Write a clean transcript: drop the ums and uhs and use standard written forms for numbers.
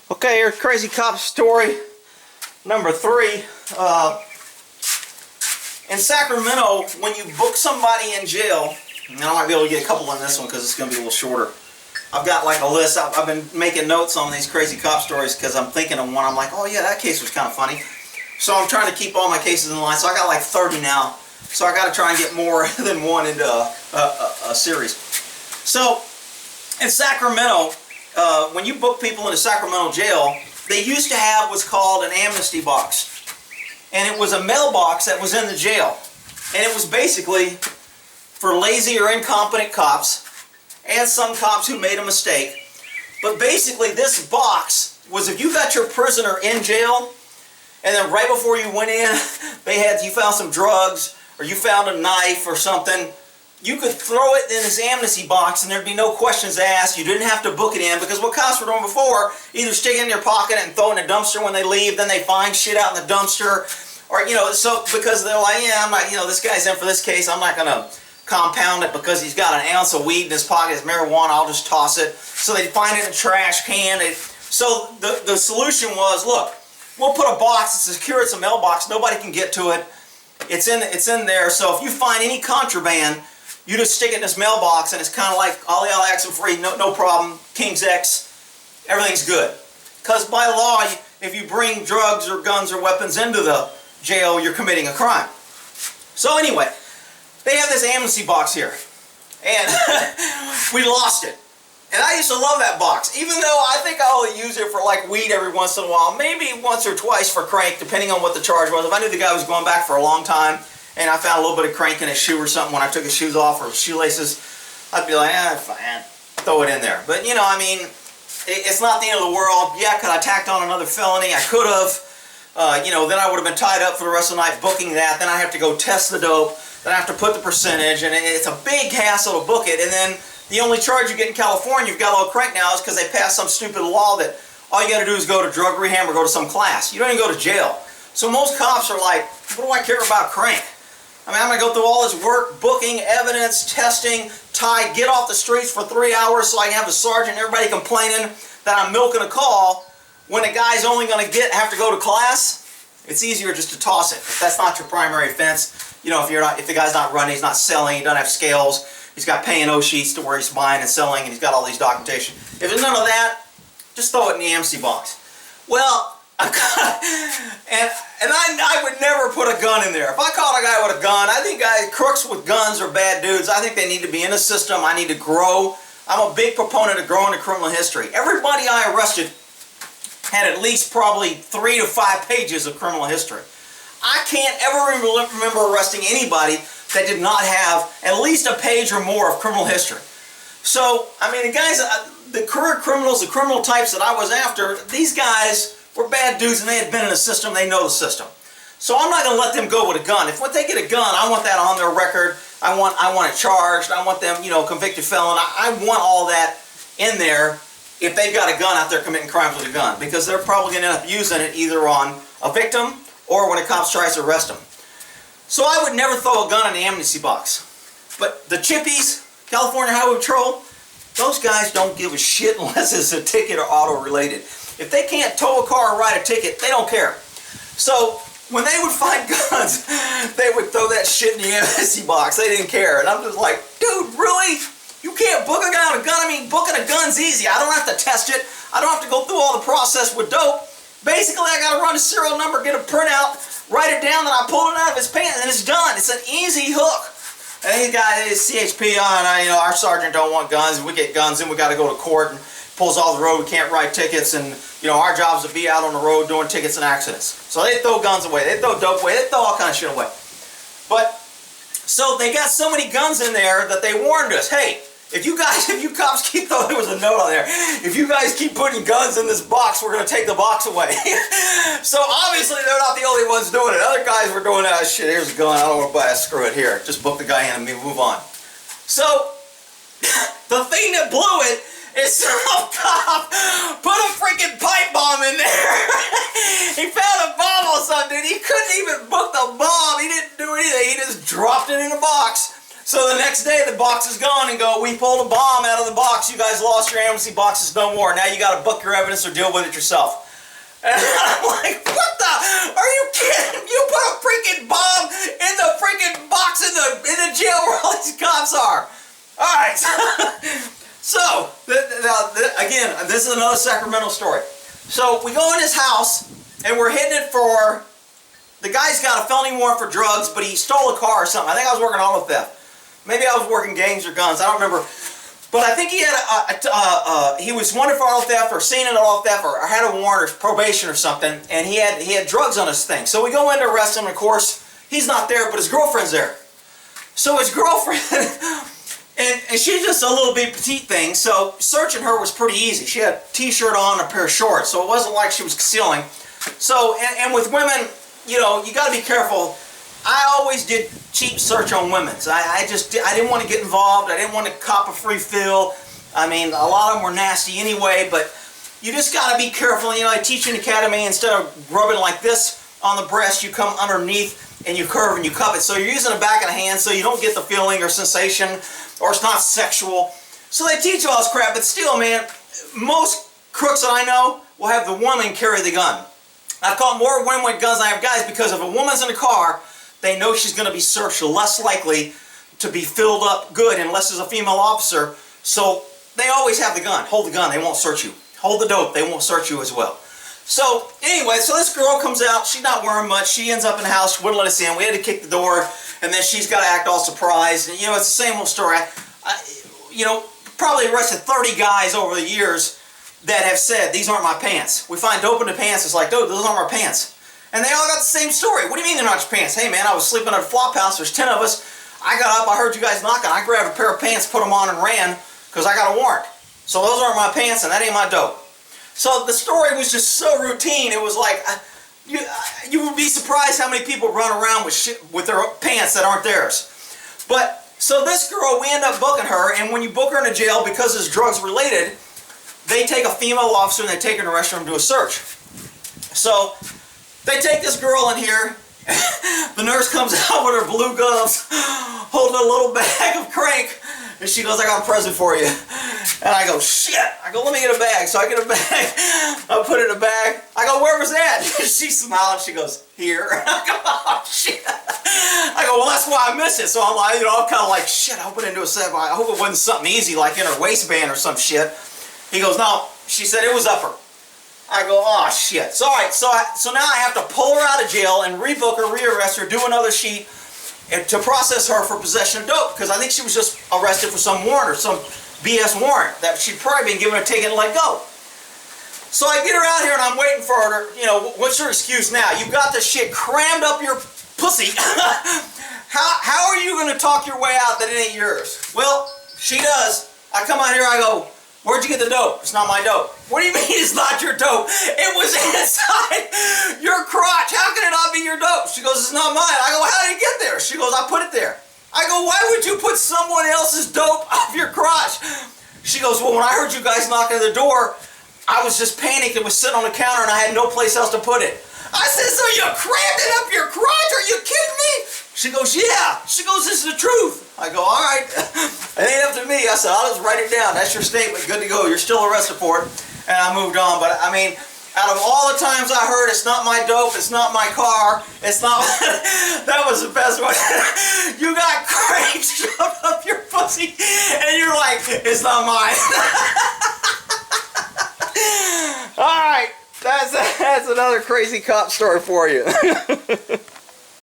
Okay, here's Crazy Cop story number 3. In Sacramento, when you book somebody in jail, and I might be able to get a couple in this one because it's going to be a little shorter. I've got like a list. I've been making notes on these Crazy Cop stories because I'm thinking of one. I'm like, oh yeah, that case was kind of funny. So I'm trying to keep all my cases in line. So I got like 30 now. So I got to try and get more than one into a series. So in Sacramento, when you book people into Sacramento jail, they used to have what's called an amnesty box. And it was a mailbox that was in the jail. And it was basically for lazy or incompetent cops and some cops who made a mistake. But basically this box was if you got your prisoner in jail and then right before you went in, you found some drugs or you found a knife or something, you could throw it in this amnesty box and there'd be no questions asked. You didn't have to book it in because what cops were doing before, either stick it in their pocket and throw it in a dumpster when they leave, then they find shit out in the dumpster. Or, so because they're like, yeah, I'm not, this guy's in for this case, I'm not going to compound it because he's got an ounce of weed in his pocket, his marijuana, I'll just toss it. So they find it in a trash can. So the solution was, look, we'll put a box, it's secure, it's a mailbox, nobody can get to it. It's in there, so if you find any contraband, you just stick it in this mailbox and it's kind of like Ollie Action free, no problem, King's X, everything's good. Because by law, if you bring drugs or guns or weapons into the jail, you're committing a crime. So anyway, they have this amnesty box here, and we lost it. And I used to love that box, even though I think I only use it for like weed every once in a while, maybe once or twice for crank, depending on what the charge was. If I knew the guy was going back for a long time, and I found a little bit of crank in his shoe or something when I took his shoes off or his shoelaces, I'd be like, fine, throw it in there. But it's not the end of the world. Yeah, could I tacked on another felony? I could have. Then I would have been tied up for the rest of the night booking that. Then I have to go test the dope. Then I have to put the percentage, and it's a big hassle to book it. And then the only charge you get in California, you've got a little crank now, is because they passed some stupid law that all you got to do is go to drug rehab or go to some class. You don't even go to jail. So most cops are like, what do I care about crank? I mean, I'm going to go through all this work, booking, evidence, testing, tie, get off the streets for 3 hours so I can have a sergeant and everybody complaining that I'm milking a call when a guy's only going to have to go to class. It's easier just to toss it. If that's not your primary offense, if the guy's not running, he's not selling, he doesn't have scales, he's got paying O sheets to where he's buying and selling, and he's got all these documentation. If there's none of that, just throw it in the amnesty box. Well, I would never put a gun in there. If I caught a guy with a gun, I think crooks with guns are bad dudes. I think they need to be in a system. I need to grow. I'm a big proponent of growing the criminal history. Everybody I arrested had at least probably 3 to 5 pages of criminal history. I can't ever remember arresting anybody that did not have at least a page or more of criminal history. So, the guys, the career criminals, the criminal types that I was after, these guys were bad dudes and they had been in the system, they know the system. So I'm not going to let them go with a gun. If when they get a gun, I want that on their record, I want it charged, I want them, convicted felon, I want all that in there if they've got a gun out there committing crimes with a gun, because they're probably going to end up using it either on a victim or when a cop tries to arrest them. So I would never throw a gun in the amnesty box. But the chippies, California Highway Patrol, those guys don't give a shit unless it's a ticket or auto related. If they can't tow a car or write a ticket, they don't care. So when they would find guns, they would throw that shit in the amnesty box. They didn't care. And I'm just like, dude, really? You can't book a guy with a gun? Booking a gun's easy. I don't have to test it. I don't have to go through all the process with dope. Basically, I got to run a serial number, get a printout, write it down, and I pull it out of his pants, and it's done. It's an easy hook. And he got his CHP on. Our sergeant don't want guns. If we get guns, then we got to go to court and pulls off the road. We can't write tickets, and our job is to be out on the road doing tickets and accidents. So they throw guns away. They throw dope away. They throw all kind of shit away. But so they got so many guns in there that they warned us, hey, if you cops keep throwing, there was a note on there, if you guys keep putting guns in this box, we're going to take the box away. So obviously they're not the only ones doing it. Other guys were doing that. Shit, here's a gun, I don't want to buy it, screw it, here. Just book the guy in and move on. So the thing that blew it is some cop put a freaking pipe bomb in there. He found a bomb or something. He couldn't even book the bomb. He didn't do anything. He just dropped it in a box. So the next day the box is gone and go, we pulled a bomb out of the box. You guys lost your amnesty boxes, no more. Now you got to book your evidence or deal with it yourself. And I'm like, what the? Are you kidding? You put a freaking bomb in the freaking box in the jail where all these cops are. All right. So, again, this is another Sacramento story. So we go in his house and we're hitting it for, the guy's got a felony warrant for drugs, but he stole a car or something. I think I was working auto theft. Maybe I was working gangs or guns. I don't remember. But I think he had he was wanted for auto theft or seen in auto theft or had a warrant or probation or something, and he had drugs on his thing. So we go in to arrest him, and of course, he's not there, but his girlfriend's there. So his girlfriend, and she's just a little bit petite thing, so searching her was pretty easy. She had a t-shirt on and a pair of shorts, so it wasn't like she was concealing. So, and with women, you know, you got to be careful. I always did cheap search on women's. I didn't want to get involved. I didn't want to cop a free fill. I mean, a lot of them were nasty anyway, but you just got to be careful. You know, I teach in the academy, instead of rubbing like this on the breast, you come underneath and you curve and you cup it. So you're using the back of the hand so you don't get the feeling or sensation, or it's not sexual. So they teach all this crap, but still, man, most crooks that I know will have the woman carry the gun. I've caught more women with guns than I have guys, because if a woman's in the car, they know she's going to be searched, less likely to be filled up good unless there's a female officer. So they always have the gun. Hold the gun, they won't search you. Hold the dope, they won't search you as well. So anyway, so this girl comes out, she's not wearing much, she ends up in the house, wouldn't let us in, we had to kick the door, and then she's got to act all surprised. And you know, it's the same old story. You know, probably arrested 30 guys over the years that have said, these aren't my pants. We find dope in the pants, it's like, dude, those aren't my pants. And they all got the same story. What do you mean they're not your pants? Hey man, I was sleeping at a flop house, there's 10 of us. I got up, I heard you guys knocking, I grabbed a pair of pants, put them on and ran, because I got a warrant. So those aren't my pants and that ain't my dope. So the story was just so routine, it was like, you would be surprised how many people run around with shit, with their pants that aren't theirs. But, so this girl, we end up booking her, and when you book her in a jail, because it's drugs related, they take a female officer and they take her in the restroom to do a search. So, they take this girl in here, the nurse comes out with her blue gloves, holding a little bag of crank, and she goes, I got a present for you. And I go, shit. I go, let me get a bag. So I get a bag, I put it in a bag. I go, where was that? She smiled, she goes, here. I go, oh shit. I go, well that's why I missed it. So I'm like, you know, I'm kind of like, shit, I hope it into a set. I hope it wasn't something easy like in her waistband or some shit. He goes, no. She said it was up her. I go, oh shit. So alright, so now I have to pull her out of jail and rebook her, rearrest her, do another sheet to process her for possession of dope, because I think she was just arrested for some warrant or some BS warrant that she'd probably been given a ticket and let go. So I get her out here and I'm waiting for her. You know, what's your excuse now? You got this shit crammed up your pussy. How are you going to talk your way out that it ain't yours? Well, she does. I come out here, I go, where'd you get the dope? It's not my dope. What do you mean it's not your dope? It was inside your crotch. How can it not be your dope? She goes, it's not mine. I go, how did it get there? She goes, I put it there. I go, why would you put someone else's dope off your crotch? She goes, well, when I heard you guys knocking at the door, I was just panicked. It was sitting on the counter and I had no place else to put it. I said, so you crammed it up your crotch? Are you kidding me? She goes, yeah. She goes, this is the truth. I go, all right. It ain't up to me. I said, I'll just write it down. That's your statement. Good to go. You're still arrested for it. And I moved on. But I mean, out of all the times I heard, it's not my dope, it's not my car, it's not, that was the best one. You got crank shoved up your pussy, and you're like, it's not mine. All right, that's another crazy cop story for you.